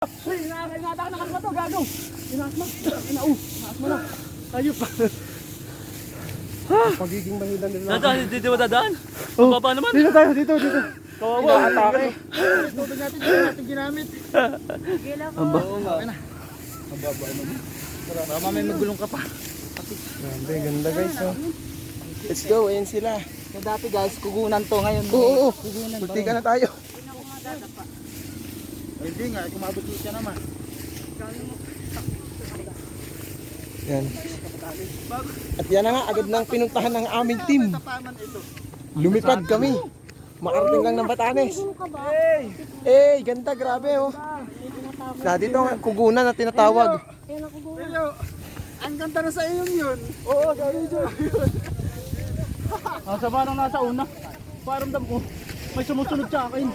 Uy, ingatan ka na to, gago. Inaas mo. Inaas mo na. Ayop. Pagiging mahilan nila. Dadaan, dito ba dadaan? Oh, Baba naman. Dito tayo, dito. Kawawa. Atake. Tubig natin ginamit. Oo nga. Baka mamaya magulong ka pa. Grabe, ganda guys. Oh. Let's go, ayan sila. Yung dati guys, kugunan to ngayon. Oo, Kugunan. Multi ka na tayo. Hindi nga, kumabot siya naman. Yan. At yan na nga, agad nang pinuntahan ng aming team. Lumipad kami. Makarating lang ng Batanes. Ganda, grabe oh. Sa dito nga, kugunan na tinatawag. Ang ganda na sa iyong yun. Oo, gano'n dyan. Sa parang nasa una. Paramdam ko, may sumusunod sa akin.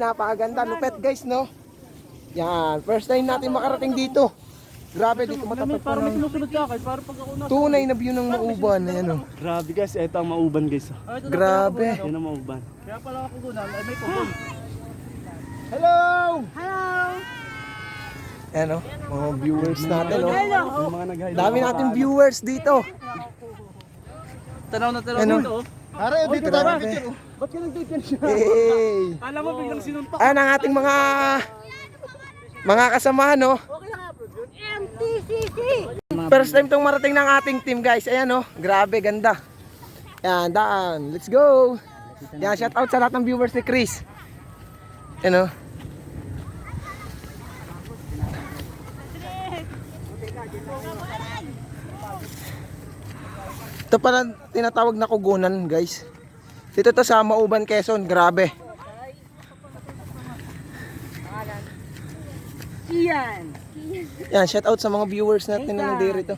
Napakaganda. Lupet guys, no? Yan, first time natin makarating dito. Grabe, dito matatagpuan Parang may ng sumusunod sa akin. Parang pag ako na. tunay na view ng Mauban. Ayan oh. Grabe guys, ito ang mauban guys. Grabe. Yan ang mauban. Kaya pala ako kugunan, ay may kugun. Hello! Ayan oh, mga viewers natin oh. Yung mga nag-hide. Dami nating viewers dito. Tanaw na tanaw Ano? dito. Are, dito tayo grabe. picture. Ba't ka nag-picture siya? Alam mo biglang sinuntok. Ayan ang ating mga kasamahan no. MTCC! First time tong marating ng ating team guys. Ayan oh, grabe ganda. Yan, daan. Let's go. Yan, shout out sa lahat ng viewers ni Chris. Ayan oh. Ito pala tinatawag na kugunan guys. Dito to sa Mauban, Quezon. Grabe. Iyan! Yan, shout out sa mga viewers natin na nandito.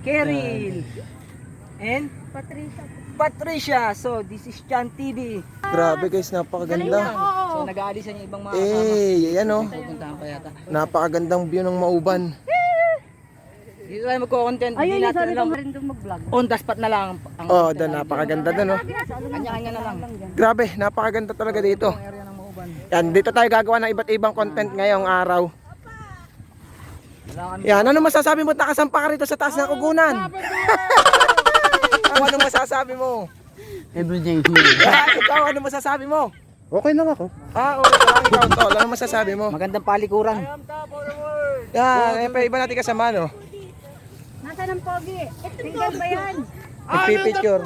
Keril! And? Patricia! So, this is Chan TV. Grabe guys, napakaganda. So, nag-aalisan yung ibang mga Ayan oh. pupuntahan pa yata. Napakagandang view ng Mauban. Dito tayo magko-content. Ayun, sabi ko rin doon mag-vlog. On the spot na lang. Oh, doon napakaganda doon oh. Kanya-kanya na lang. Grabe, napakaganda talaga dito. Area ng Mauban. Yan, dito tayo gagawa ng iba't ibang content ngayong araw. Yan, ano masasabi mo? Nakasampa ka rito sa taas ng kugunan. Ano masasabi mo? Everything. Ikaw, ano masasabi mo? Okay lang ako. Okay lang ikaw, tol. Ano masasabi mo? Magandang palikuran. Yan, iba natin kasama, no? Nasaan ang pogi? Tingnan ba yan? Nagpipicture.